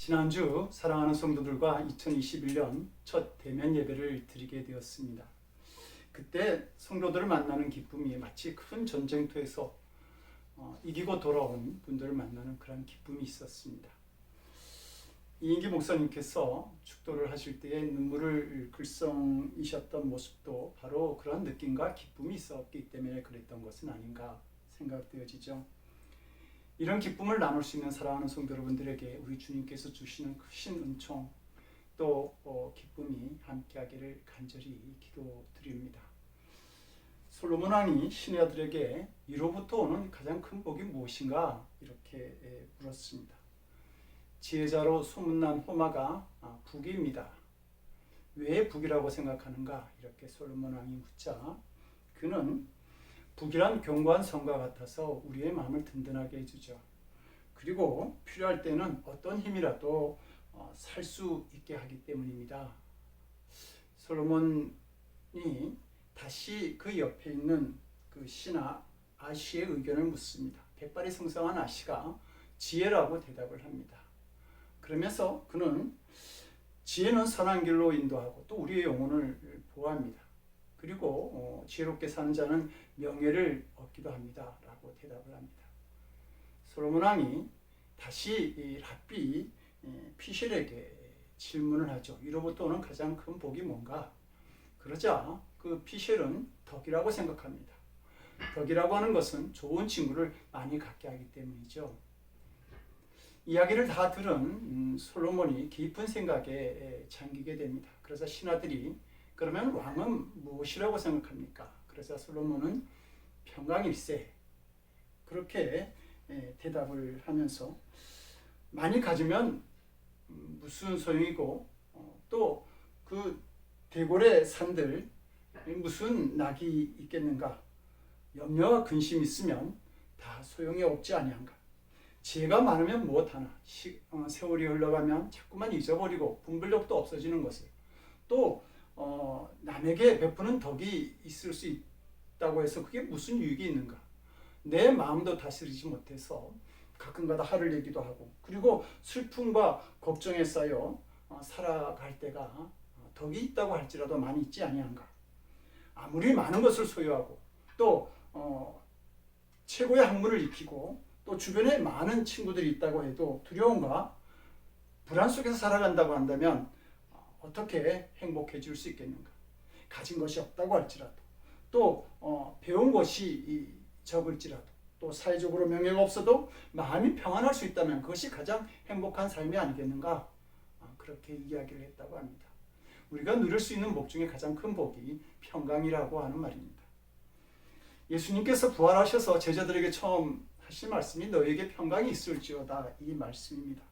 지난주 사랑하는 성도들과 2021년 첫 대면 예배를 드리게 되었습니다. 그때 성도들을 만나는 기쁨이 마치 큰 전쟁터에서 이기고 돌아온 분들을 만나는 그런 기쁨이 있었습니다. 이인기 목사님께서 축도를 하실 때에 눈물을 글썽이셨던 모습도 바로 그런 느낌과 기쁨이 있었기 때문에 그랬던 것은 아닌가 생각되어지죠. 이런 기쁨을 나눌 수 있는 사랑하는 성도 여러분들에게 우리 주님께서 주시는 크신 은총 또 기쁨이 함께하기를 간절히 기도드립니다. 솔로몬 왕이 신의 아들에게 이로부터 오는 가장 큰 복이 무엇인가 이렇게 물었습니다. 지혜자로 소문난 호마가 북입니다. 왜 북이라고 생각하는가 이렇게 솔로몬 왕이 묻자 그는 북이란 견고한 성과 같아서 우리의 마음을 든든하게 해주죠. 그리고 필요할 때는 어떤 힘이라도 살 수 있게 하기 때문입니다. 솔로몬이 다시 그 옆에 있는 그 신하 아시의 의견을 묻습니다. 백발이 승성한 아시가 지혜라고 대답을 합니다. 그러면서 그는 지혜는 선한 길로 인도하고 또 우리의 영혼을 보호합니다. 그리고 지혜롭게 사는 자는 명예를 얻기도 합니다. 라고 대답을 합니다. 솔로몬 왕이 다시 이 랍비 피실에게 질문을 하죠. 이로부터 오는 가장 큰 복이 뭔가? 그러자 그 피실은 덕이라고 생각합니다. 덕이라고 하는 것은 좋은 친구를 많이 갖게 하기 때문이죠. 이야기를 다 들은 솔로몬이 깊은 생각에 잠기게 됩니다. 그래서 신하들이 그러면 왕은 무엇이라고 생각합니까? 그래서 솔로몬은 평강일세 그렇게 대답을 하면서 많이 가지면 무슨 소용이고 또 그 대궐의 산들 무슨 낙이 있겠는가? 염려와 근심이 있으면 다 소용이 없지 아니한가? 지혜가 많으면 무엇하나? 세월이 흘러가면 자꾸만 잊어버리고 분별력도 없어지는 것을 또 남에게 베푸는 덕이 있을 수 있다고 해서 그게 무슨 유익이 있는가? 내 마음도 다스리지 못해서 가끔가다 화를 내기도 하고 그리고 슬픔과 걱정에 쌓여 살아갈 때가 덕이 있다고 할지라도 많이 있지 아니한가? 아무리 많은 것을 소유하고 또 최고의 학문을 익히고 또 주변에 많은 친구들이 있다고 해도 두려움과 불안 속에서 살아간다고 한다면 어떻게 행복해질 수 있겠는가? 가진 것이 없다고 할지라도 또 배운 것이 적을지라도 또 사회적으로 명예가 없어도 마음이 평안할 수 있다면 그것이 가장 행복한 삶이 아니겠는가? 그렇게 이야기를 했다고 합니다. 우리가 누릴 수 있는 복 중에 가장 큰 복이 평강이라고 하는 말입니다. 예수님께서 부활하셔서 제자들에게 처음 하신 말씀이 너에게 평강이 있을지어다 이 말씀입니다.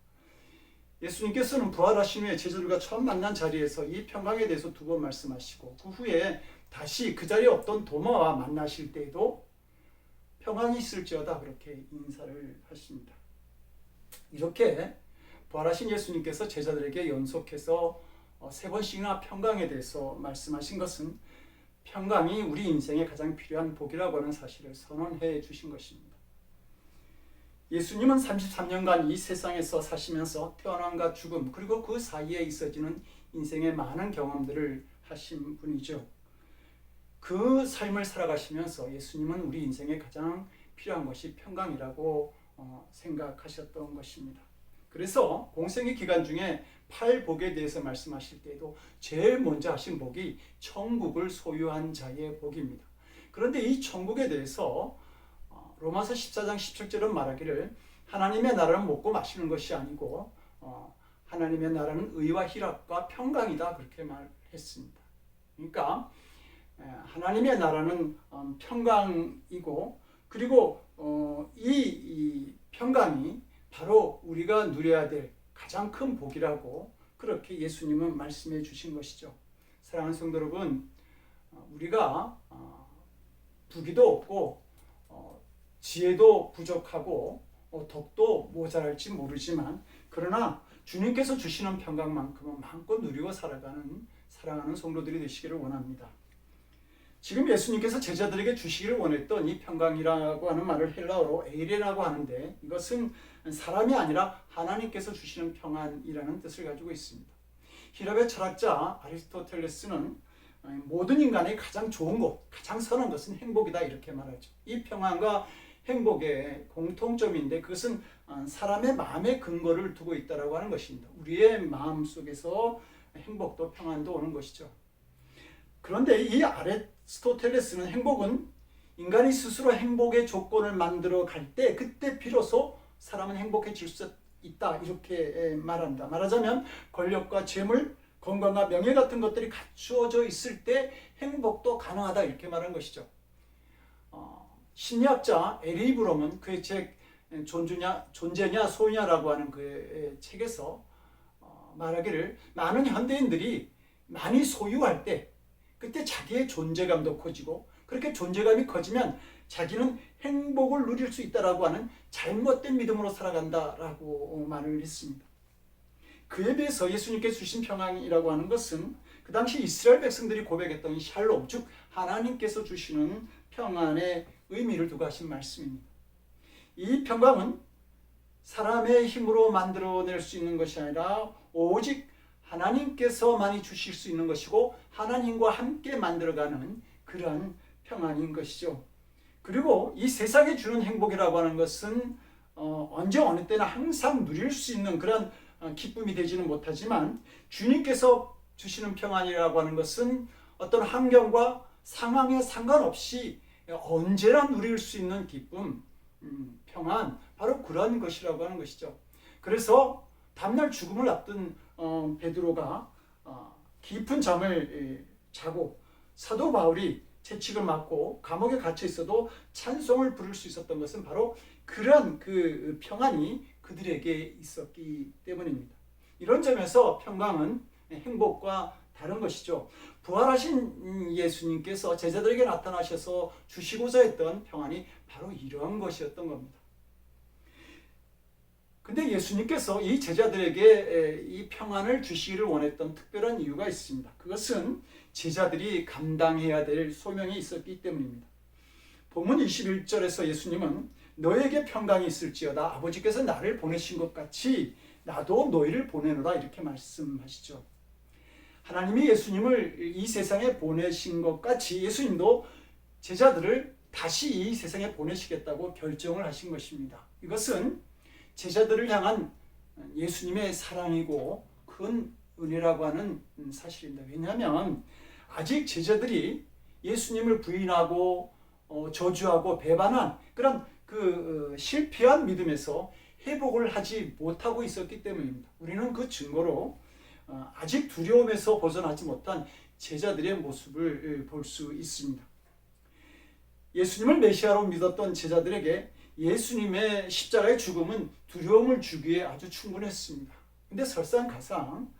예수님께서는 부활하신 후에 제자들과 처음 만난 자리에서 이 평강에 대해서 두 번 말씀하시고 그 후에 다시 그 자리에 없던 도마와 만나실 때에도 평강이 있을지어다 그렇게 인사를 하십니다. 이렇게 부활하신 예수님께서 제자들에게 연속해서 세 번씩이나 평강에 대해서 말씀하신 것은 평강이 우리 인생에 가장 필요한 복이라고 하는 사실을 선언해 주신 것입니다. 예수님은 33년간 이 세상에서 사시면서 태어남과 죽음 그리고 그 사이에 있어지는 인생의 많은 경험들을 하신 분이죠. 그 삶을 살아가시면서 예수님은 우리 인생에 가장 필요한 것이 평강이라고 생각하셨던 것입니다. 그래서 공생의 기간 중에 8복에 대해서 말씀하실 때에도 제일 먼저 하신 복이 천국을 소유한 자의 복입니다. 그런데 이 천국에 대해서 로마서 14장 17절은 말하기를 하나님의 나라는 먹고 마시는 것이 아니고 하나님의 나라는 의와 희락과 평강이다 그렇게 말했습니다. 그러니까 하나님의 나라는 평강이고 그리고 이 평강이 바로 우리가 누려야 될 가장 큰 복이라고 그렇게 예수님은 말씀해 주신 것이죠. 사랑하는 성도 여러분, 우리가 부귀도 없고 지혜도 부족하고 덕도 모자랄지 모르지만 그러나 주님께서 주시는 평강만큼은 마음껏 누리고 살아가는 사랑하는 성도들이 되시기를 원합니다. 지금 예수님께서 제자들에게 주시기를 원했던 이 평강이라고 하는 말을 헬라어로 에이레라고 하는데 이것은 사람이 아니라 하나님께서 주시는 평안이라는 뜻을 가지고 있습니다. 히랍의 철학자 아리스토텔레스는 모든 인간의 가장 좋은 것, 가장 선한 것은 행복이다 이렇게 말하죠. 이 평안과 행복의 공통점인데 그것은 사람의 마음의 근거를 두고 있다고 하는 것입니다. 우리의 마음 속에서 행복도 평안도 오는 것이죠. 그런데 이 아리스토텔레스는 행복은 인간이 스스로 행복의 조건을 만들어 갈 때 그때 비로소 사람은 행복해질 수 있다 이렇게 말한다. 말하자면 권력과 재물, 건강과 명예 같은 것들이 갖추어져 있을 때 행복도 가능하다 이렇게 말하는 것이죠. 심리학자 에리 브롬은 그의 책 존재냐 소유냐라고 하는 그의 책에서 말하기를 많은 현대인들이 많이 소유할 때 그때 자기의 존재감도 커지고 그렇게 존재감이 커지면 자기는 행복을 누릴 수 있다라고 하는 잘못된 믿음으로 살아간다라고 말을 했습니다. 그에 비해서 예수님께서 주신 평안이라고 하는 것은 그 당시 이스라엘 백성들이 고백했던 샬롬, 즉 하나님께서 주시는 평안의 의미를 두고 하신 말씀입니다. 이 평강은 사람의 힘으로 만들어낼 수 있는 것이 아니라 오직 하나님께서만이 주실 수 있는 것이고 하나님과 함께 만들어가는 그러한 평안인 것이죠. 그리고 이 세상에 주는 행복이라고 하는 것은 언제 어느 때나 항상 누릴 수 있는 그런 기쁨이 되지는 못하지만 주님께서 주시는 평안이라고 하는 것은 어떤 환경과 상황에 상관없이 언제나 누릴 수 있는 기쁨, 평안, 바로 그런 것이라고 하는 것이죠. 그래서 다음날 죽음을 앞둔 베드로가 깊은 잠을 자고 사도 바울이 채찍을 맞고 감옥에 갇혀 있어도 찬송을 부를 수 있었던 것은 바로 그런 그 평안이 그들에게 있었기 때문입니다. 이런 점에서 평강은 행복과 다른 것이죠. 부활하신 예수님께서 제자들에게 나타나셔서 주시고자 했던 평안이 바로 이러한 것이었던 겁니다. 근데 예수님께서 이 제자들에게 이 평안을 주시기를 원했던 특별한 이유가 있습니다. 그것은 제자들이 감당해야 될 소명이 있었기 때문입니다. 본문 21절에서 예수님은 너에게 평강이 있을지어다 아버지께서 나를 보내신 것 같이 나도 너희를 보내노라 이렇게 말씀하시죠. 하나님이 예수님을 이 세상에 보내신 것 같이 예수님도 제자들을 다시 이 세상에 보내시겠다고 결정을 하신 것입니다. 이것은 제자들을 향한 예수님의 사랑이고 큰 은혜라고 하는 사실입니다. 왜냐하면 아직 제자들이 예수님을 부인하고 저주하고 배반한 그런 실패한 믿음에서 회복을 하지 못하고 있었기 때문입니다. 우리는 그 증거로 아직 두려움에서 벗어나지 못한 제자들의 모습을 볼 수 있습니다. 예수님을 메시아로 믿었던 제자들에게 예수님의 십자가의 죽음은 두려움을 주기에 아주 충분했습니다. 근데 설상가상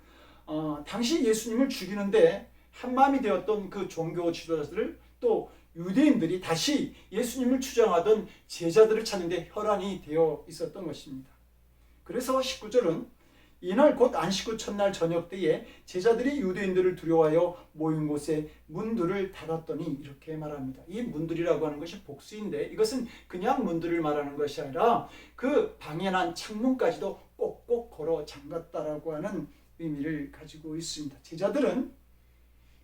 당시 예수님을 죽이는데 한마음이 되었던 그 종교 지도자들 또 유대인들이 다시 예수님을 추장하던 제자들을 찾는데 혈안이 되어 있었던 것입니다. 그래서 19절은 이날 곧 안식구 첫날 저녁 때에 제자들이 유대인들을 두려워하여 모인 곳에 문들을 닫았더니 이렇게 말합니다. 이 문들이라고 하는 것이 복수인데 이것은 그냥 문들을 말하는 것이 아니라 그 방해난 창문까지도 꼭꼭 걸어 잠갔다라고 하는 의미를 가지고 있습니다. 제자들은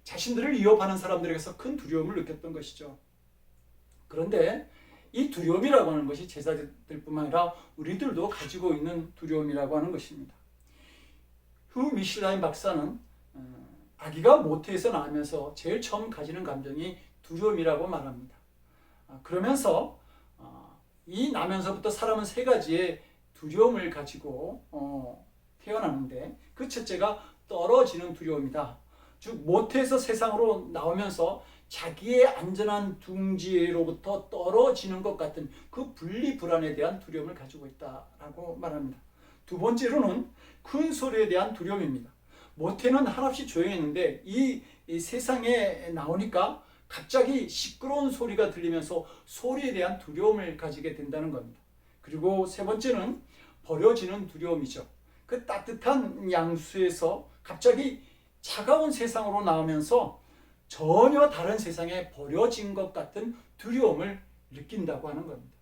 자신들을 위협하는 사람들에게서 큰 두려움을 느꼈던 것이죠. 그런데 이 두려움이라고 하는 것이 제자들뿐만 아니라 우리들도 가지고 있는 두려움이라고 하는 것입니다. 휴 미슐라인 박사는 아기가 모태에서 나오면서 제일 처음 가지는 감정이 두려움이라고 말합니다. 그러면서 이 나면서부터 사람은 세 가지의 두려움을 가지고 태어나는데 그 첫째가 떨어지는 두려움이다. 즉 모태에서 세상으로 나오면서 자기의 안전한 둥지로부터 떨어지는 것 같은 그 분리 불안에 대한 두려움을 가지고 있다라고 말합니다. 두 번째로는 큰 소리에 대한 두려움입니다. 모태는 한없이 조용했는데 이 세상에 나오니까 갑자기 시끄러운 소리가 들리면서 소리에 대한 두려움을 가지게 된다는 겁니다. 그리고 세 번째는 버려지는 두려움이죠. 그 따뜻한 양수에서 갑자기 차가운 세상으로 나오면서 전혀 다른 세상에 버려진 것 같은 두려움을 느낀다고 하는 겁니다.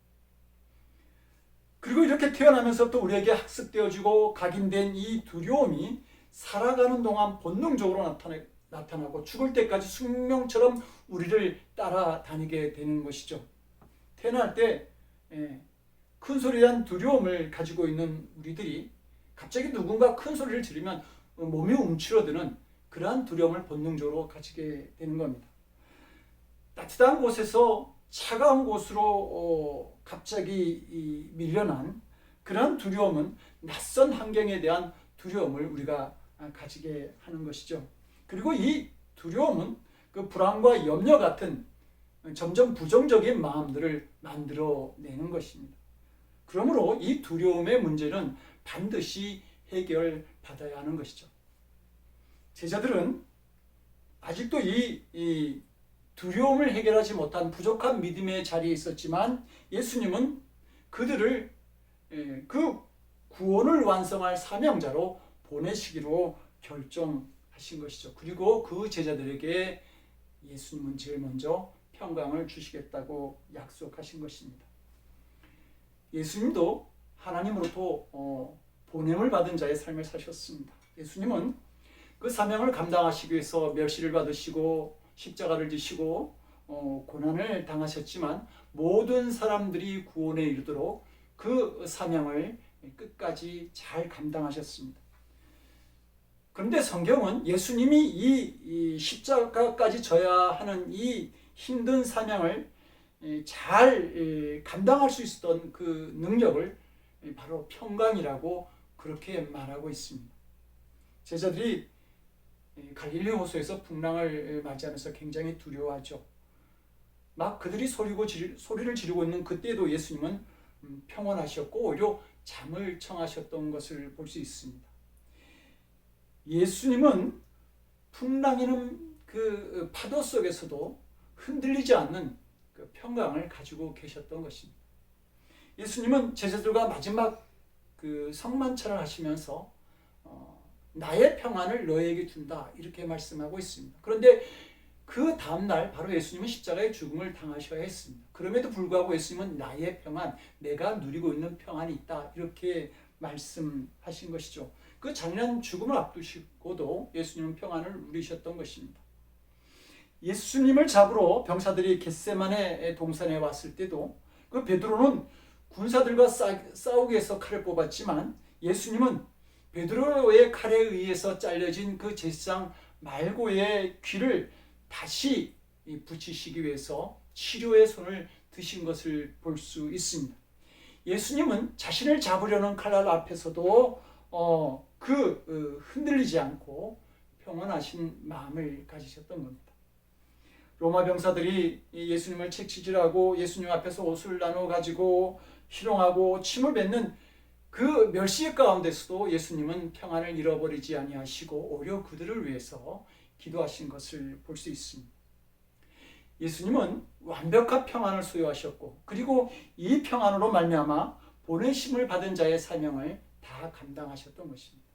그리고 이렇게 태어나면서부터 우리에게 학습되어지고 각인된 이 두려움이 살아가는 동안 본능적으로 나타나고 죽을 때까지 숙명처럼 우리를 따라다니게 되는 것이죠. 태어날 때 큰 소리에 대한 두려움을 가지고 있는 우리들이 갑자기 누군가 큰 소리를 지르면 몸이 움츠러드는 그러한 두려움을 본능적으로 가지게 되는 겁니다. 따뜻한 곳에서 차가운 곳으로 갑자기 밀려난 그런 두려움은 낯선 환경에 대한 두려움을 우리가 가지게 하는 것이죠. 그리고 이 두려움은 그 불안과 염려 같은 점점 부정적인 마음들을 만들어내는 것입니다. 그러므로 이 두려움의 문제는 반드시 해결받아야 하는 것이죠. 제자들은 아직도 이 두려움을 해결하지 못한 부족한 믿음의 자리에 있었지만 예수님은 그들을 그 구원을 완성할 사명자로 보내시기로 결정하신 것이죠. 그리고 그 제자들에게 예수님은 제일 먼저 평강을 주시겠다고 약속하신 것입니다. 예수님도 하나님으로부터 보냄을 받은 자의 삶을 사셨습니다. 예수님은 그 사명을 감당하시기 위해서 멸시를 받으시고 십자가를 지시고 고난을 당하셨지만 모든 사람들이 구원에 이르도록 그 사명을 끝까지 잘 감당하셨습니다. 그런데 성경은 예수님이 이 십자가까지 져야 하는 이 힘든 사명을 잘 감당할 수 있었던 그 능력을 바로 평강이라고 그렇게 말하고 있습니다. 제자들이 갈릴리 호수에서 풍랑을 맞이하면서 굉장히 두려워하죠. 막 그들이 소리를 지르고 있는 그때도 예수님은 평온하셨고 오히려 잠을 청하셨던 것을 볼 수 있습니다. 예수님은 풍랑이는 그 파도 속에서도 흔들리지 않는 그 평강을 가지고 계셨던 것입니다. 예수님은 제자들과 마지막 그 성만찬을 하시면서 나의 평안을 너에게 준다 이렇게 말씀하고 있습니다. 그런데 그 다음날 바로 예수님은 십자가의 죽음을 당하셔야 했습니다. 그럼에도 불구하고 예수님은 나의 평안, 내가 누리고 있는 평안이 있다 이렇게 말씀하신 것이죠. 그 잔인한 죽음을 앞두시고도 예수님은 평안을 누리셨던 것입니다. 예수님을 잡으러 병사들이 겟세마네 동산에 왔을 때도 그 베드로는 군사들과 싸우기 위해서 칼을 뽑았지만 예수님은 베드로의 칼에 의해서 잘려진 그 제사장 말고의 귀를 다시 붙이시기 위해서 치료의 손을 드신 것을 볼 수 있습니다. 예수님은 자신을 잡으려는 칼날 앞에서도 흔들리지 않고 평온하신 마음을 가지셨던 겁니다. 로마 병사들이 예수님을 채찍질하고 예수님 앞에서 옷을 나눠 가지고 희롱하고 침을 뱉는 그 멸시 가운데서도 예수님은 평안을 잃어버리지 아니하시고 오히려 그들을 위해서 기도하신 것을 볼 수 있습니다. 예수님은 완벽한 평안을 소유하셨고 그리고 이 평안으로 말미암아 보내심을 받은 자의 사명을 다 감당하셨던 것입니다.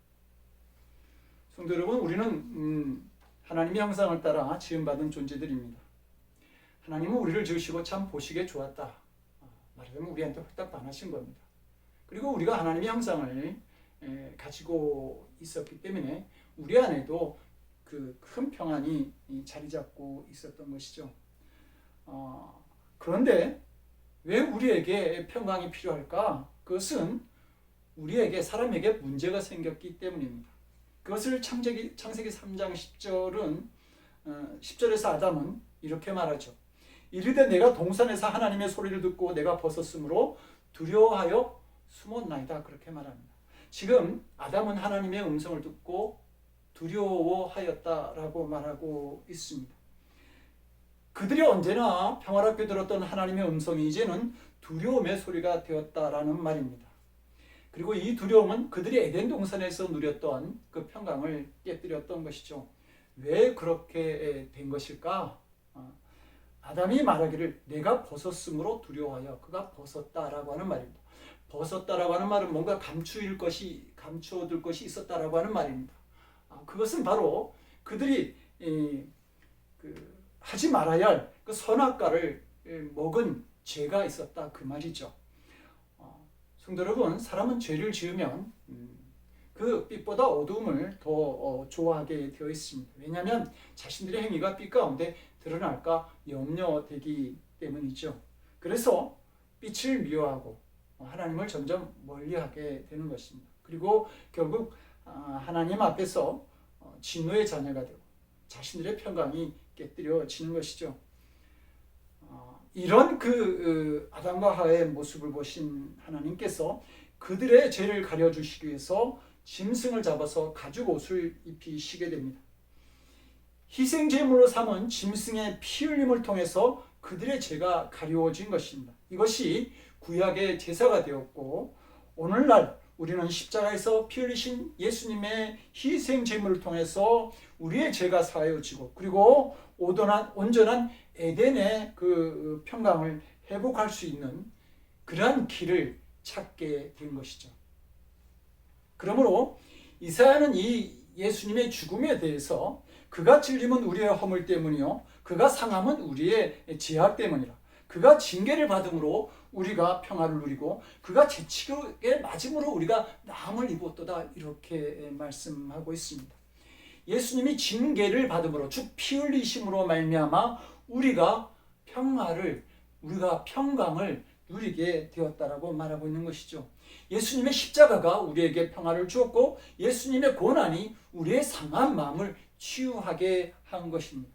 성도 여러분, 우리는 하나님의 형상을 따라 지음받은 존재들입니다. 하나님은 우리를 지으시고 참 보시기에 좋았다. 말하자면 우리한테 홀딱 반하신 겁니다. 그리고 우리가 하나님의 형상을 가지고 있었기 때문에 우리 안에도 그 큰 평안이 자리 잡고 있었던 것이죠. 그런데 왜 우리에게 평강이 필요할까? 그것은 우리에게 사람에게 문제가 생겼기 때문입니다. 그것을 창세기 3장 10절에서 아담은 이렇게 말하죠. 이르되 내가 동산에서 하나님의 소리를 듣고 내가 벗었으므로 두려워하여 숨었나이다. 그렇게 말합니다. 지금 아담은 하나님의 음성을 듣고 두려워하였다라고 말하고 있습니다. 그들이 언제나 평화롭게 들었던 하나님의 음성이 이제는 두려움의 소리가 되었다라는 말입니다. 그리고 이 두려움은 그들이 에덴 동산에서 누렸던 그 평강을 깨뜨렸던 것이죠. 왜 그렇게 된 것일까? 아담이 말하기를 내가 벗었으므로 두려워하여 그가 벗었다라고 하는 말입니다. 벗었다라고 하는 말은 뭔가 감추어둘 것이 있었다라고 하는 말입니다. 그것은 바로 그들이 하지 말아야 할 그 선악과를 먹은 죄가 있었다 그 말이죠. 성도 여러분, 사람은 죄를 지으면 그 빛보다 어두움을 더 좋아하게 되어 있습니다. 왜냐하면 자신들의 행위가 빛 가운데 드러날까 염려되기 때문이죠. 그래서 빛을 미워하고 하나님을 점점 멀리하게 되는 것입니다. 그리고 결국 하나님 앞에서 진노의 자녀가 되고 자신들의 평강이 깨뜨려지는 것이죠. 이런 아담과 하와의 모습을 보신 하나님께서 그들의 죄를 가려주시기 위해서 짐승을 잡아서 가죽 옷을 입히시게 됩니다. 희생제물로 삼은 짐승의 피 흘림을 통해서 그들의 죄가 가려워진 것입니다. 이것이 구약의 제사가 되었고, 오늘날 우리는 십자가에서 피 흘리신 예수님의 희생제물을 통해서 우리의 죄가 사하여지고, 그리고 온전한 에덴의 그 평강을 회복할 수 있는 그러한 길을 찾게 된 것이죠. 그러므로 이사야는 이 예수님의 죽음에 대해서 그가 찔림은 우리의 허물 때문이요 그가 상함은 우리의 죄악 때문이라. 그가 징계를 받음으로 우리가 평화를 누리고 그가 채찍에 맞음으로 우리가 나음을 입었도다, 이렇게 말씀하고 있습니다. 예수님이 징계를 받음으로 즉 피 흘리심으로 말미암아 우리가 평강을 누리게 되었다라고 말하고 있는 것이죠. 예수님의 십자가가 우리에게 평화를 주었고 예수님의 고난이 우리의 상한 마음을 치유하게 한 것입니다.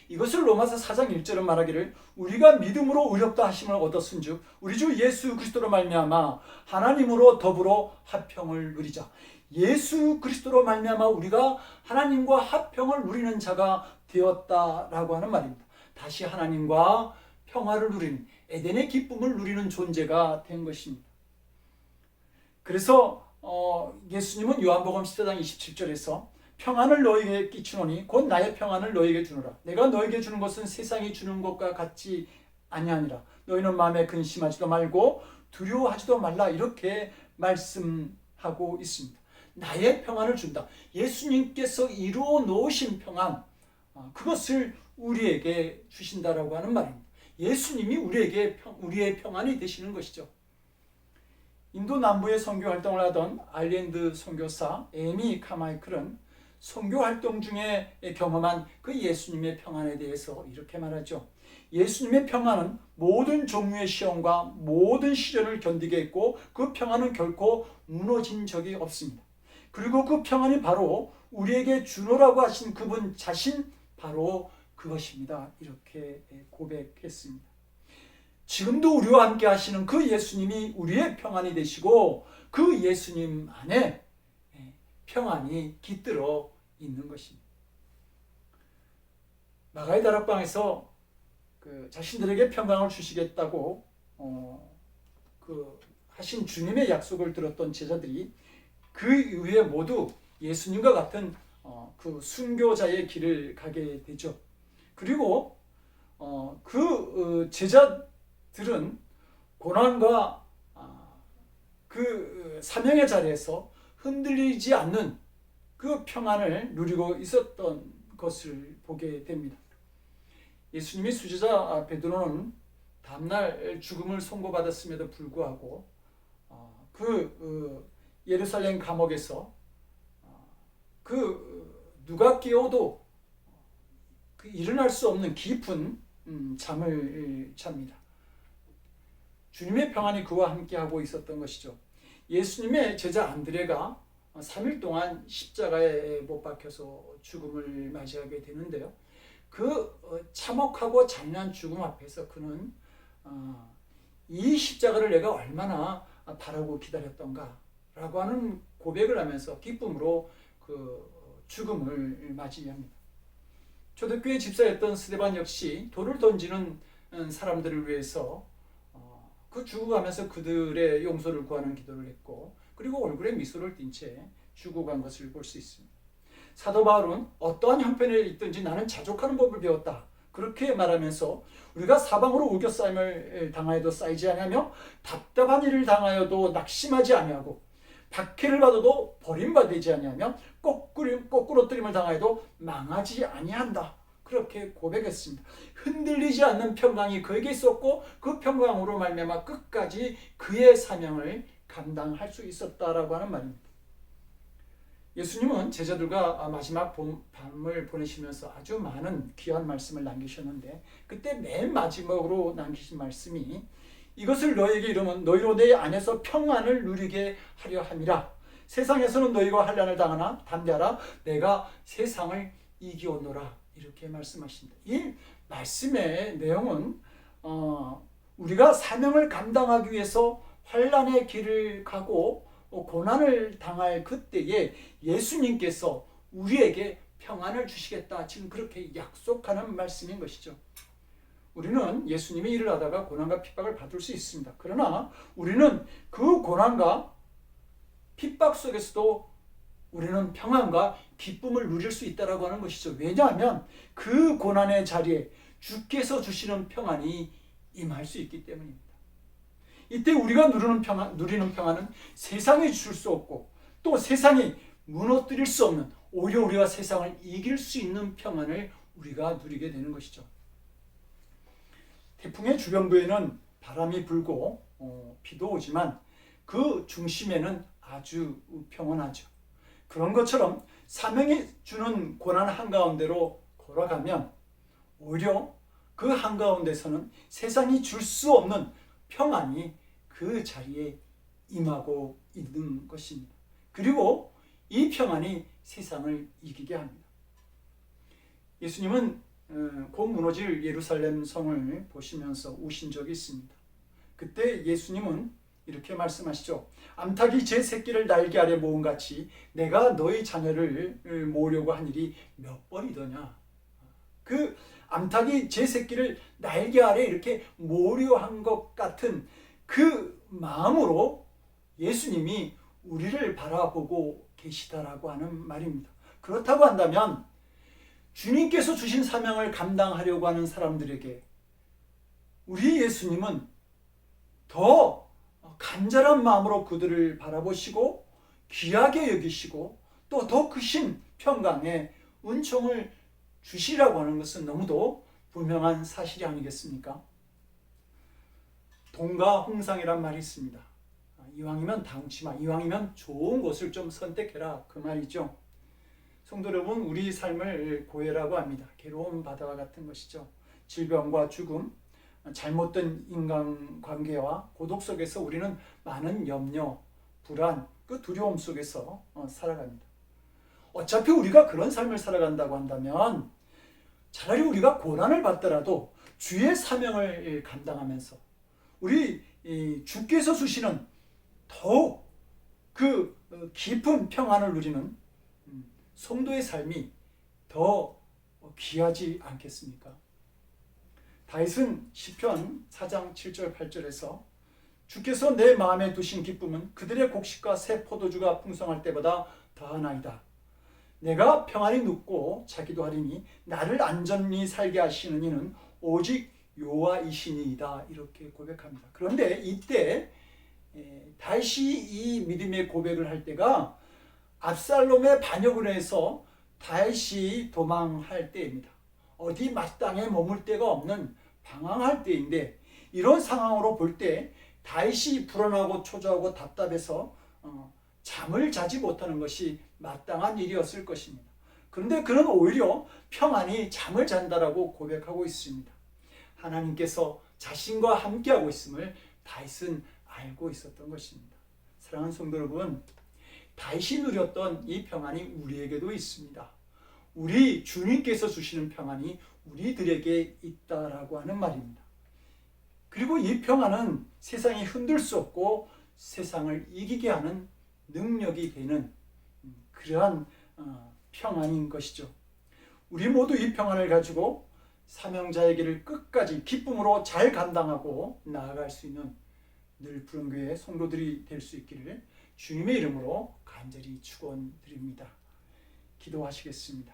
이것을 로마서 4장 1절은 말하기를 우리가 믿음으로 의롭다 하심을 얻었은즉 우리 주 예수 그리스도로 말미암아 하나님으로 더불어 화평을 누리자. 예수 그리스도로 말미암아 우리가 하나님과 화평을 누리는 자가 되었다라고 하는 말입니다. 다시 하나님과 평화를 누리는, 에덴의 기쁨을 누리는 존재가 된 것입니다. 그래서 예수님은 요한복음 14장 27절에서 평안을 너희에게 끼치노니 곧 나의 평안을 너희에게 주노라. 내가 너희에게 주는 것은 세상이 주는 것과 같지 아니하니라. 너희는 마음에 근심하지도 말고 두려워하지도 말라, 이렇게 말씀하고 있습니다. 나의 평안을 준다. 예수님께서 이루어 놓으신 평안, 그것을 우리에게 주신다라고 하는 말입니다. 예수님이 우리의 평안이 되시는 것이죠. 인도 남부에 선교 활동을 하던 아일랜드 선교사 에미 카마이클은 선교 활동 중에 경험한 그 예수님의 평안에 대해서 이렇게 말하죠. 예수님의 평안은 모든 종류의 시험과 모든 시련을 견디게 했고 그 평안은 결코 무너진 적이 없습니다. 그리고 그 평안이 바로 우리에게 주노라고 하신 그분 자신, 바로 그것입니다. 이렇게 고백했습니다. 지금도 우리와 함께 하시는 그 예수님이 우리의 평안이 되시고 그 예수님 안에 평안이 깃들어 있는 것입니다. 마가의 다락방에서 자신들에게 평강을 주시겠다고 하신 주님의 약속을 들었던 제자들이 그 이후에 모두 예수님과 같은 그 순교자의 길을 가게 되죠. 그리고 제자들은 고난과 그 사명의 자리에서 흔들리지 않는 그 평안을 누리고 있었던 것을 보게 됩니다. 예수님의 수제자 베드로는 다음날 죽음을 선고받았음에도 불구하고 예루살렘 감옥에서 누가 깨워도 일어날 수 없는 깊은 잠을 잡니다. 주님의 평안이 그와 함께하고 있었던 것이죠. 예수님의 제자 안드레가 3일 동안 십자가에 못 박혀서 죽음을 맞이하게 되는데요. 참혹하고 잔인한 죽음 앞에서 그는 이 십자가를 내가 얼마나 바라고 기다렸던가 라고 하는 고백을 하면서 기쁨으로 죽음을 맞이합니다. 초대교회 집사였던 스데반 역시 돌을 던지는 사람들을 위해서 죽어가면서 그들의 용서를 구하는 기도를 했고, 그리고 얼굴에 미소를 띤 채 죽어간 것을 볼 수 있습니다. 사도 바울은 어떠한 형편에 있든지 나는 자족하는 법을 배웠다, 그렇게 말하면서 우리가 사방으로 우겨싸임을 당하여도 쌓이지 아니하며 답답한 일을 당하여도 낙심하지 아니하고 박해를 받아도 버림받지 아니하며 거꾸로뜨림을 당하여도 망하지 아니한다, 그렇게 고백했습니다. 흔들리지 않는 평강이 그에게 있었고 그 평강으로 말미암아 끝까지 그의 사명을 감당할 수 있었다라고 하는 말입니다. 예수님은 제자들과 마지막 밤을 보내시면서 아주 많은 귀한 말씀을 남기셨는데 그때 맨 마지막으로 남기신 말씀이 이것을 너에게 이르면 너희로 내 안에서 평안을 누리게 하려 함이라. 세상에서는 너희가 환난을 당하나 담대하라. 내가 세상을 이기었노라. 이렇게 말씀하십니다. 이 말씀의 내용은 우리가 사명을 감당하기 위해서 환난의 길을 가고 고난을 당할 그때에 예수님께서 우리에게 평안을 주시겠다. 지금 그렇게 약속하는 말씀인 것이죠. 우리는 예수님의 일을 하다가 고난과 핍박을 받을 수 있습니다. 그러나 우리는 그 고난과 핍박 속에서도 우리는 평안과 기쁨을 누릴 수 있다고 하는 것이죠. 왜냐하면 그 고난의 자리에 주께서 주시는 평안이 임할 수 있기 때문입니다. 이때 우리가 누리는 평안은 세상이 줄 수 없고 또 세상이 무너뜨릴 수 없는 오히려 우리가 세상을 이길 수 있는 평안을 우리가 누리게 되는 것이죠. 태풍의 주변부에는 바람이 불고 비도 오지만 그 중심에는 아주 평온하죠. 그런 것처럼 사명이 주는 고난 한가운데로 걸어가면 오히려 그 한가운데서는 세상이 줄 수 없는 평안이 그 자리에 임하고 있는 것입니다. 그리고 이 평안이 세상을 이기게 합니다. 예수님은 곧 무너질 예루살렘 성을 보시면서 우신 적이 있습니다. 그때 예수님은 이렇게 말씀하시죠. 암탉이 제 새끼를 날개 아래 모음같이 내가 너희 자녀를 모으려고 한 일이 몇 번이더냐. 그 암탉이 제 새끼를 날개 아래 이렇게 모으려 한 것 같은 그 마음으로 예수님이 우리를 바라보고 계시다라고 하는 말입니다. 그렇다고 한다면 주님께서 주신 사명을 감당하려고 하는 사람들에게 우리 예수님은 더 간절한 마음으로 그들을 바라보시고 귀하게 여기시고 또 더 크신 평강의 은총을 주시라고 하는 것은 너무도 분명한 사실이 아니겠습니까? 동가 홍상이란 말이 있습니다. 이왕이면 당치마, 이왕이면 좋은 곳을 좀 선택해라, 그 말이죠. 성도 여러분, 우리 삶을 고해라고 합니다. 괴로운 바다와 같은 것이죠. 질병과 죽음, 잘못된 인간관계와 고독 속에서 우리는 많은 염려, 불안, 그 두려움 속에서 살아갑니다. 어차피 우리가 그런 삶을 살아간다고 한다면 차라리 우리가 고난을 받더라도 주의 사명을 감당하면서 우리 주께서 주시는 더욱 그 깊은 평안을 누리는 성도의 삶이 더 귀하지 않겠습니까? 다윗은 시편 4장 7절 8절에서 주께서 내 마음에 두신 기쁨은 그들의 곡식과 새 포도주가 풍성할 때보다 더하나이다. 내가 평안히 눕고 자기도 하리니 나를 안전히 살게 하시는 이는 오직 여호와이시니이다. 이렇게 고백합니다. 그런데 이때 다윗이 이 믿음의 고백을 할 때가 압살롬의 반역으로 해서 다윗이 도망할 때입니다. 어디 마땅에 머물 데가 없는 방황할 때인데 이런 상황으로 볼 때 다윗이 불안하고 초조하고 답답해서 잠을 자지 못하는 것이 마땅한 일이었을 것입니다. 그런데 그는 오히려 평안히 잠을 잔다라고 고백하고 있습니다. 하나님께서 자신과 함께하고 있음을 다윗은 알고 있었던 것입니다. 사랑하는 성도 여러분, 다윗이 누렸던 이 평안이 우리에게도 있습니다. 우리 주님께서 주시는 평안이 우리들에게 있다라고 하는 말입니다. 그리고 이 평안은 세상이 흔들 수 없고 세상을 이기게 하는 능력이 되는 그러한 평안인 것이죠. 우리 모두 이 평안을 가지고 사명자의 길을 끝까지 기쁨으로 잘 감당하고 나아갈 수 있는 늘 푸른 교회 성도들이 될 수 있기를 주님의 이름으로 간절히 축원드립니다. 기도하시겠습니다.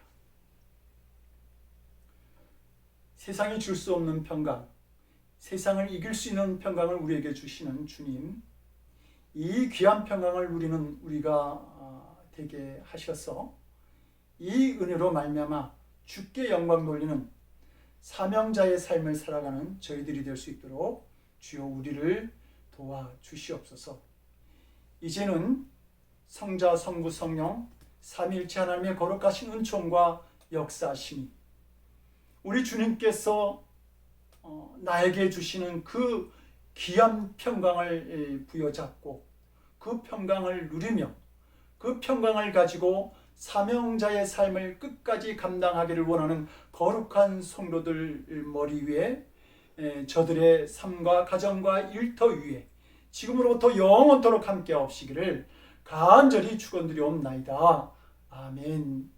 세상이 줄 수 없는 평강, 세상을 이길 수 있는 평강을 우리에게 주시는 주님, 이 귀한 평강을 누리는 우리가 되게 하셔서 이 은혜로 말미암아 주께 영광 돌리는 사명자의 삶을 살아가는 저희들이 될 수 있도록 주여 우리를 도와주시옵소서. 이제는 성자, 성부, 성령 삼위일체 하나님의 거룩하신 은총과 역사하심이 우리 주님께서 나에게 주시는 그 귀한 평강을 부여잡고 그 평강을 누리며 그 평강을 가지고 사명자의 삶을 끝까지 감당하기를 원하는 거룩한 성도들 머리 위에 저들의 삶과 가정과 일터 위에 지금으로부터 영원토록 함께 하옵시기를 간절히 축원드리옵나이다. 아멘.